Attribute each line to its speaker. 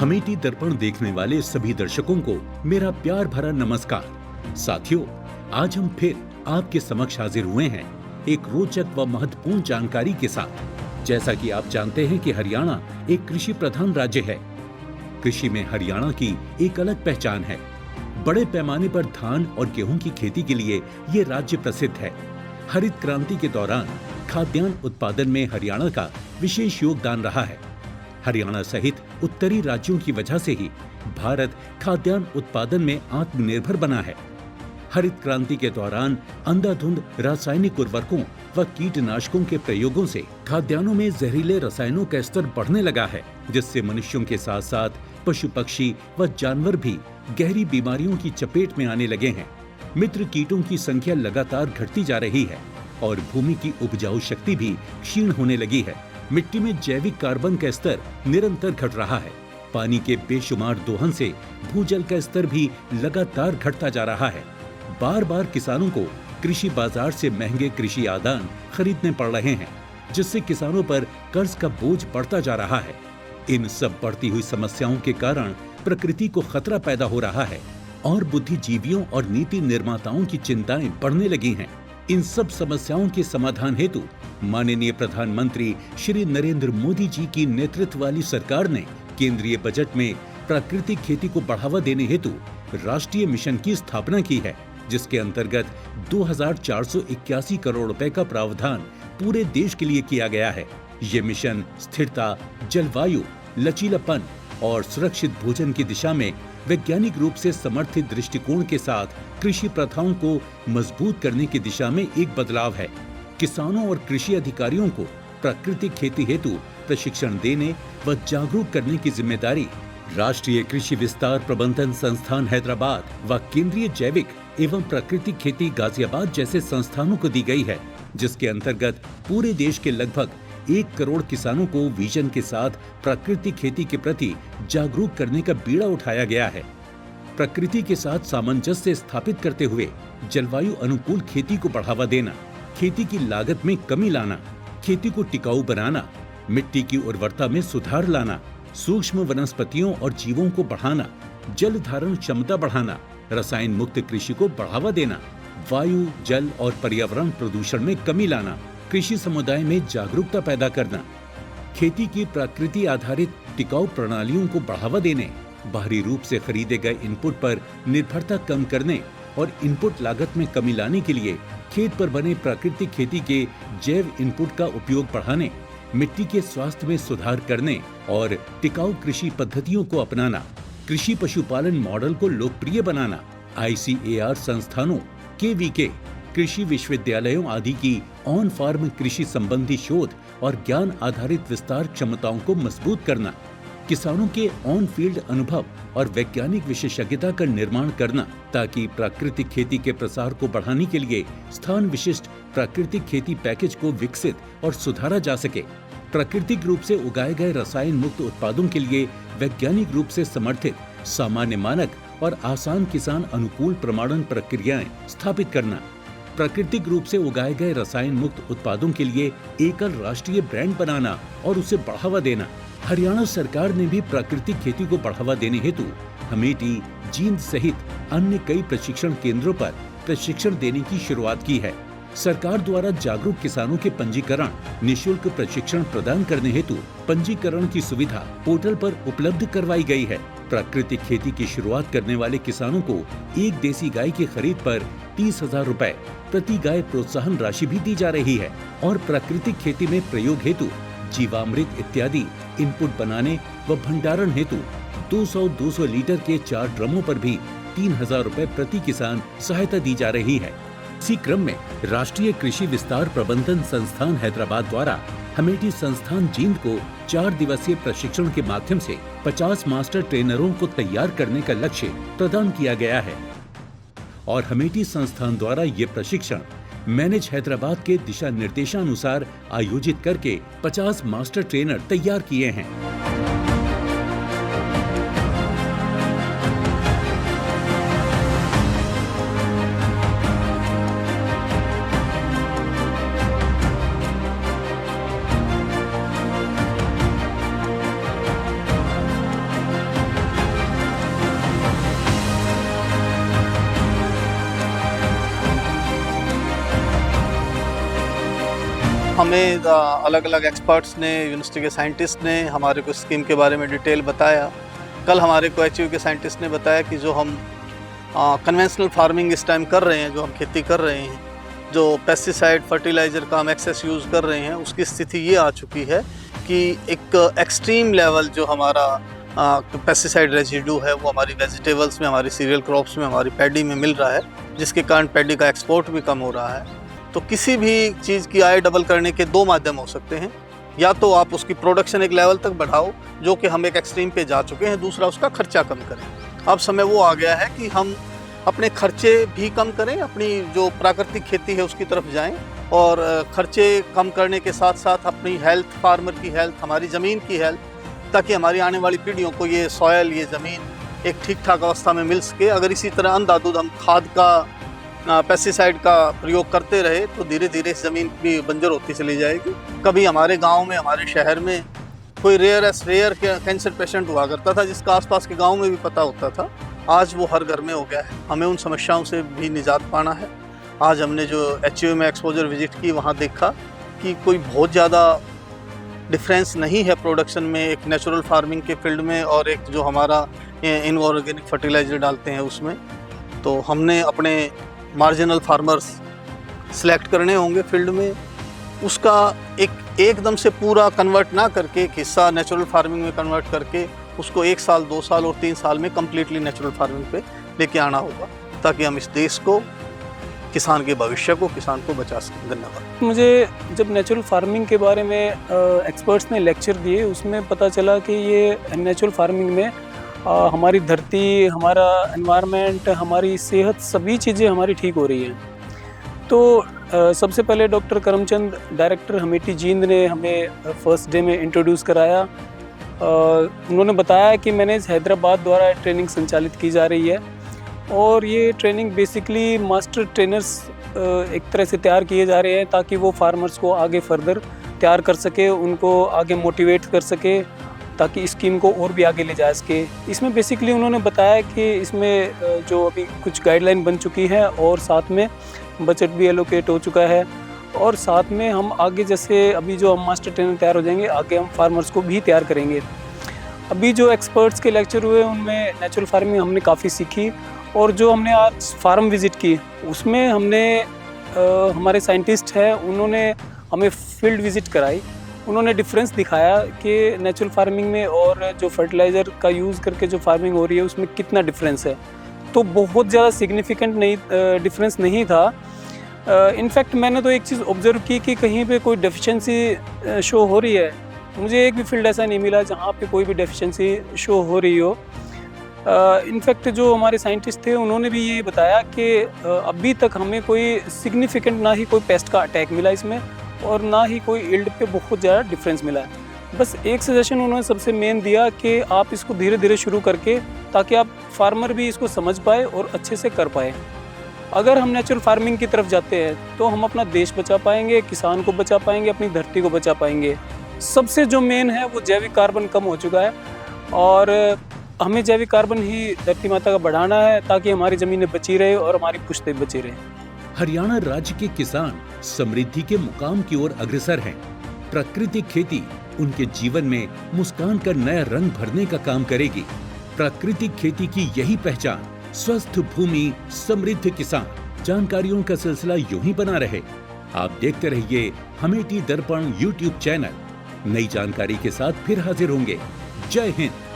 Speaker 1: हमेटी दर्पण देखने वाले सभी दर्शकों को मेरा प्यार भरा नमस्कार। साथियों, आज हम फिर आपके समक्ष हाजिर हुए हैं एक रोचक व महत्वपूर्ण जानकारी के साथ। जैसा कि आप जानते हैं कि हरियाणा एक कृषि प्रधान राज्य है। कृषि में हरियाणा की एक अलग पहचान है। बड़े पैमाने पर धान और गेहूं की खेती के लिए ये राज्य प्रसिद्ध है। हरित क्रांति के दौरान खाद्यान्न उत्पादन में हरियाणा का विशेष योगदान रहा है। हरियाणा सहित उत्तरी राज्यों की वजह से ही भारत खाद्यान्न उत्पादन में आत्मनिर्भर बना है। हरित क्रांति के दौरान अंधाधुंध रासायनिक उर्वरकों व कीटनाशकों के प्रयोगों से खाद्यान्नों में जहरीले रसायनों का स्तर बढ़ने लगा है, जिससे मनुष्यों के साथ साथ पशु पक्षी व जानवर भी गहरी बीमारियों की चपेट में आने लगे हैं। मित्र कीटों की संख्या लगातार घटती जा रही है और भूमि की उपजाऊ शक्ति भी क्षीण होने लगी है। मिट्टी में जैविक कार्बन का स्तर निरंतर घट रहा है। पानी के बेशुमार दोहन से भूजल का स्तर भी लगातार घटता जा रहा है। बार बार किसानों को कृषि बाजार से महंगे कृषि आदान खरीदने पड़ रहे हैं, जिससे किसानों पर कर्ज का बोझ बढ़ता जा रहा है। इन सब बढ़ती हुई समस्याओं के कारण प्रकृति को खतरा पैदा हो रहा है और बुद्धिजीवियों और नीति निर्माताओं की चिंताएं बढ़ने लगी हैं। इन सब समस्याओं के समाधान हेतु माननीय प्रधानमंत्री श्री नरेंद्र मोदी जी की नेतृत्व वाली सरकार ने केंद्रीय बजट में प्राकृतिक खेती को बढ़ावा देने हेतु राष्ट्रीय मिशन की स्थापना की है, जिसके अंतर्गत 2481 करोड़ रुपए का प्रावधान पूरे देश के लिए किया गया है। ये मिशन स्थिरता, जलवायु, लचीलापन और सुरक्षित भोजन की दिशा में वैज्ञानिक रूप से समर्थित दृष्टिकोण के साथ कृषि प्रथाओं को मजबूत करने की दिशा में एक बदलाव है। किसानों और कृषि अधिकारियों को प्राकृतिक खेती हेतु प्रशिक्षण देने व जागरूक करने की जिम्मेदारी राष्ट्रीय कृषि विस्तार प्रबंधन संस्थान हैदराबाद व केंद्रीय जैविक एवं प्राकृतिक खेती गाजियाबाद जैसे संस्थानों को दी गई है, जिसके अंतर्गत पूरे देश के लगभग 1 करोड़ किसानों को विजन के साथ प्राकृतिक खेती के प्रति जागरूक करने का बीड़ा उठाया गया है। प्रकृति के साथ सामंजस्य स्थापित करते हुए जलवायु अनुकूल खेती को बढ़ावा देना, खेती की लागत में कमी लाना, खेती को टिकाऊ बनाना, मिट्टी की उर्वरता में सुधार लाना, सूक्ष्म वनस्पतियों और जीवों को बढ़ाना, जल धारण क्षमता बढ़ाना, रसायन मुक्त कृषि को बढ़ावा देना, वायु, जल और पर्यावरण प्रदूषण में कमी लाना, कृषि समुदाय में जागरूकता पैदा करना, खेती की प्रकृति आधारित टिकाऊ प्रणालियों को बढ़ावा देने, बाहरी रूप से खरीदे गए इनपुट पर निर्भरता कम करने और इनपुट लागत में कमी लाने के लिए खेत पर बने प्राकृतिक खेती के जैव इनपुट का उपयोग बढ़ाने, मिट्टी के स्वास्थ्य में सुधार करने और टिकाऊ कृषि पद्धतियों को अपनाना, कृषि पशुपालन मॉडल को लोकप्रिय बनाना, ICAR संस्थानों, KVK, कृषि विश्वविद्यालयों आदि की ऑन फार्म कृषि संबंधी शोध और ज्ञान आधारित विस्तार क्षमताओं को मजबूत करना, किसानों के ऑन फील्ड अनुभव और वैज्ञानिक विशेषज्ञता का निर्माण करना, ताकि प्राकृतिक खेती के प्रसार को बढ़ाने के लिए स्थान विशिष्ट प्राकृतिक खेती पैकेज को विकसित और सुधारा जा सके। प्राकृतिक रूप से उगाए गए रसायन मुक्त उत्पादों के लिए वैज्ञानिक रूप से समर्थित सामान्य मानक और आसान किसान अनुकूल प्रमाणन प्रक्रियाएं स्थापित करना, प्राकृतिक रूप से उगाए गए रसायन मुक्त उत्पादों के लिए एकल राष्ट्रीय ब्रांड बनाना और उसे बढ़ावा देना। हरियाणा सरकार ने भी प्राकृतिक खेती को बढ़ावा देने हेतु हमेटी, जींद सहित अन्य कई प्रशिक्षण केंद्रों पर प्रशिक्षण देने की शुरुआत की है। सरकार द्वारा जागरूक किसानों के पंजीकरण, निशुल्क प्रशिक्षण प्रदान करने हेतु पंजीकरण की सुविधा पोर्टल पर उपलब्ध करवाई गई है। प्राकृतिक खेती की शुरुआत करने वाले किसानों को एक देसी गाय की खरीद पर 30,000 रुपए प्रति गाय प्रोत्साहन राशि भी दी जा रही है और प्राकृतिक खेती में प्रयोग हेतु जीवामृत इत्यादि इनपुट बनाने व भंडारण हेतु 200 लीटर के 4 ड्रमों पर भी 3,000 रुपए प्रति किसान सहायता दी जा रही है। इसी क्रम में राष्ट्रीय कृषि विस्तार प्रबंधन संस्थान हैदराबाद द्वारा हमेटी संस्थान जींद को 4 दिवसीय प्रशिक्षण के माध्यम से 50 मास्टर ट्रेनरों को तैयार करने का लक्ष्य प्रदान किया गया है और हमेटी संस्थान द्वारा ये प्रशिक्षण मैनेज हैदराबाद के दिशा निर्देशानुसार आयोजित करके 50 मास्टर ट्रेनर तैयार किए हैं।
Speaker 2: हमें अलग अलग एक्सपर्ट्स ने, यूनिवर्सिटी के साइंटिस्ट ने हमारे को स्कीम के बारे में डिटेल बताया। कल हमारे को एचयू के साइंटिस्ट ने बताया कि जो हम कन्वेंशनल फार्मिंग इस टाइम कर रहे हैं, जो हम खेती कर रहे हैं, जो पेस्टिसाइड फर्टिलाइज़र का हम एक्सेस यूज़ कर रहे हैं, उसकी स्थिति ये आ चुकी है कि एक एक्सट्रीम लेवल जो हमारा पेस्टिसाइड रेजिड्यू है वो हमारी वेजिटेबल्स में, हमारी सीरियल क्रॉप्स में, हमारी पैडी में मिल रहा है, जिसके कारण पैडी का एक्सपोर्ट भी कम हो रहा है। तो किसी भी चीज़ की आय डबल करने के दो माध्यम हो सकते हैं, या तो आप उसकी प्रोडक्शन एक लेवल तक बढ़ाओ, जो कि हम एक एक्सट्रीम पे जा चुके हैं, दूसरा उसका खर्चा कम करें। अब समय वो आ गया है कि हम अपने खर्चे भी कम करें, अपनी जो प्राकृतिक खेती है उसकी तरफ जाएं, और खर्चे कम करने के साथ साथ अपनी हेल्थ, फार्मर की हेल्थ, हमारी ज़मीन की हेल्थ, ताकि हमारी आने वाली पीढ़ियों को ये सॉयल, ये ज़मीन एक ठीक ठाक अवस्था में मिल सके। अगर इसी तरह अंधाधुंध हम खाद का, पेस्टिसाइड का प्रयोग करते रहे तो धीरे धीरे ज़मीन भी बंजर होती चली जाएगी। कभी हमारे गांव में, हमारे शहर में कोई रेयर कैंसर पेशेंट हुआ करता था, जिसका आसपास के गांव में भी पता होता था, आज वो हर घर में हो गया है। हमें उन समस्याओं से भी निजात पाना है। आज हमने जो एचयू में एक्सपोजर विजिट की, वहाँ देखा कि कोई बहुत ज़्यादा डिफरेंस नहीं है प्रोडक्शन में, एक नेचुरल फार्मिंग के फील्ड में और एक जो हमारा इनऑर्गेनिक फर्टिलाइज़र डालते हैं उसमें। तो हमने अपने मार्जिनल फार्मर्स सेलेक्ट करने होंगे फील्ड में, उसका एकदम से पूरा कन्वर्ट ना करके, एक हिस्सा नेचुरल फार्मिंग में कन्वर्ट करके उसको 1 साल, 2 साल और 3 साल में कम्प्लीटली नेचुरल फार्मिंग पे लेके आना होगा, ताकि हम इस देश को, किसान के भविष्य को, किसान को बचा सकें। धन्यवाद।
Speaker 3: मुझे जब नेचुरल फार्मिंग के बारे में एक्सपर्ट्स ने लेक्चर दिए, उसमें पता चला कि ये नेचुरल फार्मिंग में हमारी धरती, हमारा एनवायरनमेंट, हमारी सेहत, सभी चीज़ें हमारी ठीक हो रही हैं। तो सबसे पहले डॉक्टर करमचंद, डायरेक्टर हमेटी जींद ने हमें फर्स्ट डे में इंट्रोड्यूस कराया। उन्होंने बताया कि मैनेज हैदराबाद द्वारा ट्रेनिंग संचालित की जा रही है, और ये ट्रेनिंग बेसिकली मास्टर ट्रेनर्स एक तरह से तैयार किए जा रहे हैं, ताकि वो फार्मर्स को आगे फर्दर तैयार कर सके, उनको आगे मोटिवेट कर सके, ताकि स्कीम को और भी आगे ले जा सके। इसमें बेसिकली उन्होंने बताया कि इसमें जो अभी कुछ गाइडलाइन बन चुकी है, और साथ में बजट भी एलोकेट हो चुका है, और साथ में हम आगे, जैसे अभी जो हम मास्टर ट्रेनर तैयार हो जाएंगे, आगे हम फार्मर्स को भी तैयार करेंगे। अभी जो एक्सपर्ट्स के लेक्चर हुए उनमें नेचुरल फार्मिंग हमने काफ़ी सीखी, और जो हमने आज फार्म विज़िट की उसमें हमने हमारे साइंटिस्ट हैं, उन्होंने हमें फील्ड विज़िट कराई। उन्होंने डिफरेंस दिखाया कि नेचुरल फार्मिंग में और जो फर्टिलाइज़र का यूज़ करके जो फार्मिंग हो रही है उसमें कितना डिफरेंस है। तो बहुत ज़्यादा सिग्निफिकेंट नहीं डिफरेंस नहीं था। इनफैक्ट मैंने तो एक चीज़ ऑब्जर्व की कि कहीं पे कोई डेफिशिएंसी शो हो रही है। मुझे एक भी फील्ड ऐसा नहीं मिला जहाँ पे कोई भी डेफिशिएंसी शो हो रही हो। इनफैक्ट जो हमारे साइंटिस्ट थे उन्होंने भी ये बताया कि अभी तक हमें कोई सिग्निफिकेंट, ना ही कोई पेस्ट का अटैक मिला इसमें, और ना ही कोई यील्ड पे बहुत ज़्यादा डिफरेंस मिला है। बस एक सजेशन उन्होंने सबसे मेन दिया कि आप इसको धीरे धीरे शुरू करके, ताकि आप फार्मर भी इसको समझ पाए और अच्छे से कर पाए। अगर हम नेचुरल फार्मिंग की तरफ जाते हैं तो हम अपना देश बचा पाएंगे, किसान को बचा पाएंगे, अपनी धरती को बचा पाएंगे। सबसे जो मेन है वो जैविक कार्बन कम हो चुका है, और हमें जैविक कार्बन ही धरती माता का बढ़ाना है, ताकि हमारी ज़मीनें बची रहे और हमारी पुश्तें बची रहे।
Speaker 1: हरियाणा राज्य के किसान समृद्धि के मुकाम की ओर अग्रसर हैं। प्राकृतिक खेती उनके जीवन में मुस्कान का नया रंग भरने का काम करेगी। प्राकृतिक खेती की यही पहचान, स्वस्थ भूमि, समृद्ध किसान। जानकारियों का सिलसिला यूं ही बना रहे। आप देखते रहिए हमेटी दर्पण YouTube चैनल। नई जानकारी के साथ फिर हाजिर होंगे। जय हिंद।